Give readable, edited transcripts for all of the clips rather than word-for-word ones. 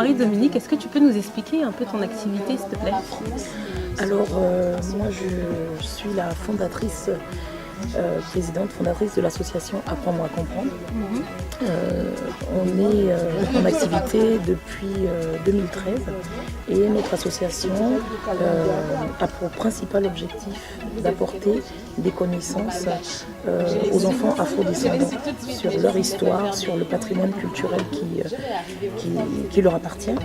Marie-Dominique, est-ce que tu peux nous expliquer un peu ton activité, s'il te plaît? Alors, moi, je suis la présidente fondatrice de l'association Apprends-moi à comprendre. On est en activité depuis 2013 et notre association a pour principal objectif d'apporter des connaissances aux enfants afrodescendants sur leur histoire, sur le patrimoine culturel qui leur appartient.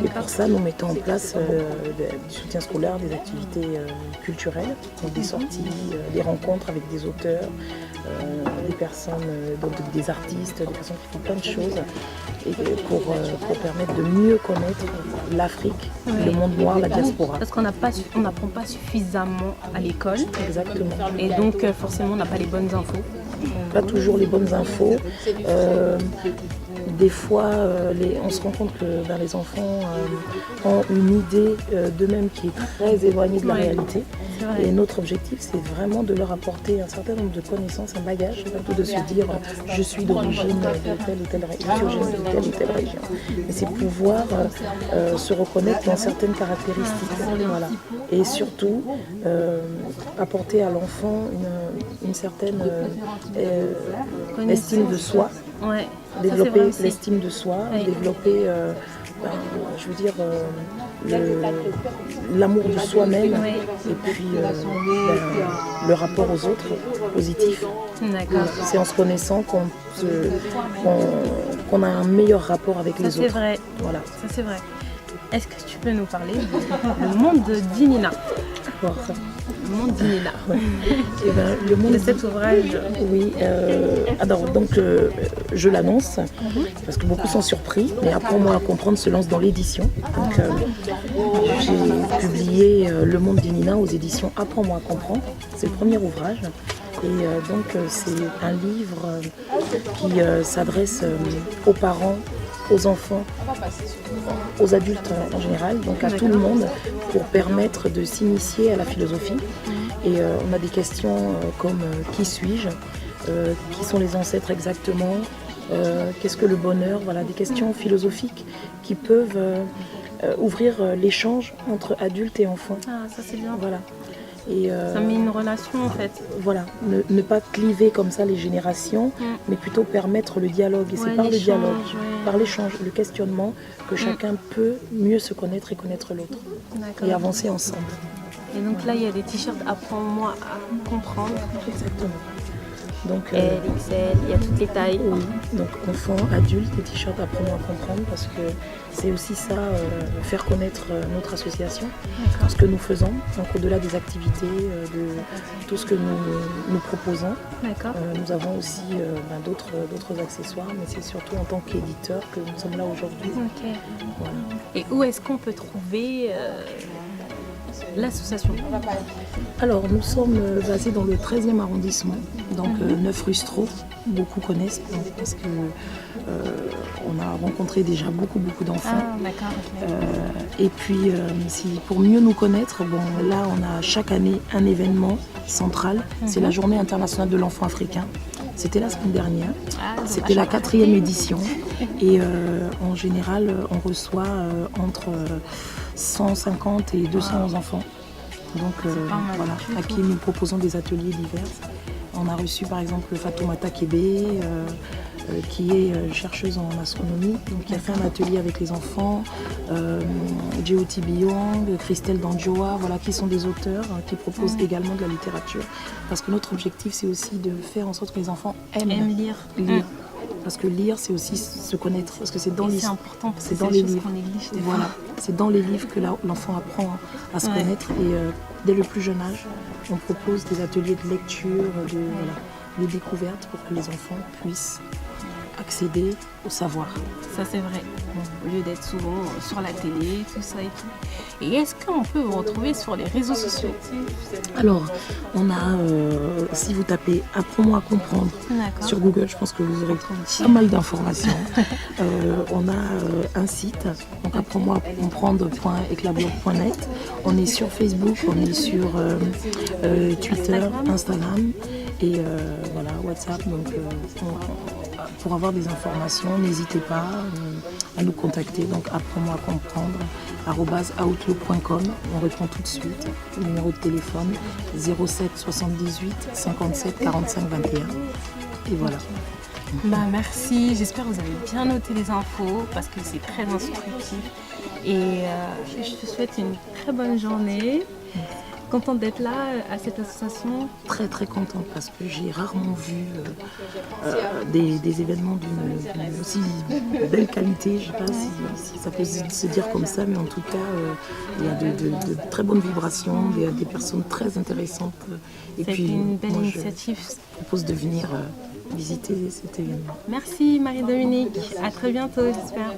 Et pour ça, nous mettons en place du soutien scolaire, des activités culturelles, donc des sorties, des rencontres avec des auteurs, des personnes, donc des artistes, des personnes qui font plein de choses et pour permettre de mieux connaître l'Afrique, le monde noir, la diaspora. Parce qu'on n'apprend pas suffisamment à l'école. Exactement. Et donc forcément on n'a pas les bonnes infos. Pas toujours les bonnes infos. Des fois, on se rend compte que les enfants ont une idée d'eux-mêmes qui est très éloignée de la réalité. Et notre objectif, c'est vraiment de leur apporter un certain nombre de connaissances, un bagage, plutôt de se dire je suis d'origine de telle ou telle région. Mais c'est pouvoir se reconnaître dans certaines caractéristiques. Voilà. Et surtout, apporter à l'enfant une certaine estime de soi. Ouais. Développer l'estime de soi, développer, l'amour de soi-même et puis le rapport aux autres positif. D'accord. C'est en se connaissant qu'on a un meilleur rapport avec les autres. C'est vrai. Voilà. Ça c'est vrai. Est-ce que tu peux nous parler du monde d'Inina? Le monde d'Inina. Et le monde de cet ouvrage. Oui. Alors donc je l'annonce parce que beaucoup sont surpris. Mais Apprends-moi à comprendre se lance dans l'édition. Donc j'ai publié Le monde d'Inina aux éditions Apprends-moi à comprendre. C'est le premier ouvrage. Et donc c'est un livre qui s'adresse aux parents, aux enfants, aux adultes en général, donc à tout le monde, pour permettre de s'initier à la philosophie. Et on a des questions comme qui suis-je, qui sont les ancêtres exactement, qu'est-ce que le bonheur, voilà, des questions philosophiques qui peuvent ouvrir l'échange entre adultes et enfants. Ah, ça c'est bien. Voilà. Et ça met une relation en fait. Voilà, ne pas cliver comme ça les générations, mais plutôt permettre le dialogue. Et c'est par le dialogue, par l'échange, le questionnement, que chacun peut mieux se connaître et connaître l'autre. Et avancer ensemble. Et donc là, il y a des t-shirts Apprends-moi à comprendre. Exactement. Donc, L, XL, il y a toutes les tailles. Oui, donc enfants, adultes, les t-shirts Apprends-moi à comprendre, parce que c'est aussi ça, faire connaître notre association, ce que nous faisons, donc au-delà des activités, de tout ce que nous proposons. Nous avons aussi d'autres accessoires, mais c'est surtout en tant qu'éditeur que nous sommes là aujourd'hui. Voilà. Et où est-ce qu'on peut trouver l'association? Alors, nous sommes basés dans le 13e arrondissement, donc 9 rue Strauss. Beaucoup connaissent parce que on a rencontré déjà beaucoup d'enfants. Ah, d'accord. Et puis, pour mieux nous connaître, là, on a chaque année un événement central. C'est la Journée internationale de l'enfant africain. C'était la semaine dernière. C'était la 4e édition. Et en général, on reçoit entre 150 et 200 enfants. Donc voilà, à qui nous proposons des ateliers divers. On a reçu par exemple Fatoumata Kébé, qui est chercheuse en astronomie, donc qui a fait un atelier avec les enfants, Djeoti Biong, Christelle Danjoa, voilà, qui sont des auteurs qui proposent également de la littérature. Parce que notre objectif, c'est aussi de faire en sorte que les enfants aiment lire. Parce que lire, c'est aussi se connaître. Parce que c'est dans les, c'est important, parce que c'est dans les livres. Qu'on néglige des voilà, c'est dans les livres que l'enfant apprend à se connaître. Et dès le plus jeune âge, on propose des ateliers de lecture, de découverte pour que les enfants puissent accéder au savoir. Ça c'est vrai, au lieu d'être souvent sur la télé, tout ça et tout. Et est-ce qu'on peut vous retrouver sur les réseaux sociaux? Alors, on a, si vous tapez « Apprends-moi à comprendre » sur Google, je pense que vous aurez pas mal d'informations. On a un site, donc apprends-moi à comprendre.eclablog.net. On est sur Facebook, on est sur Twitter, Instagram et voilà, WhatsApp. Donc, pour avoir des informations, n'hésitez pas à nous contacter. Donc apprends-moi à comprendre @outlook.com. On répond tout de suite. Le numéro de téléphone 07 78 57 45 21. Et voilà. Bah merci, j'espère que vous avez bien noté les infos parce que c'est très instructif. Et je te souhaite une très bonne journée. Contente d'être là à cette association. Très très contente parce que j'ai rarement vu des événements d'une aussi belle qualité. Je ne sais pas si ça peut se dire comme ça, mais en tout cas, il y a de très bonnes vibrations, il y a des personnes très intéressantes. Et c'est puis, une belle moi, initiative. Je propose de venir visiter cet événement. Merci Marie-Dominique, à très bientôt j'espère.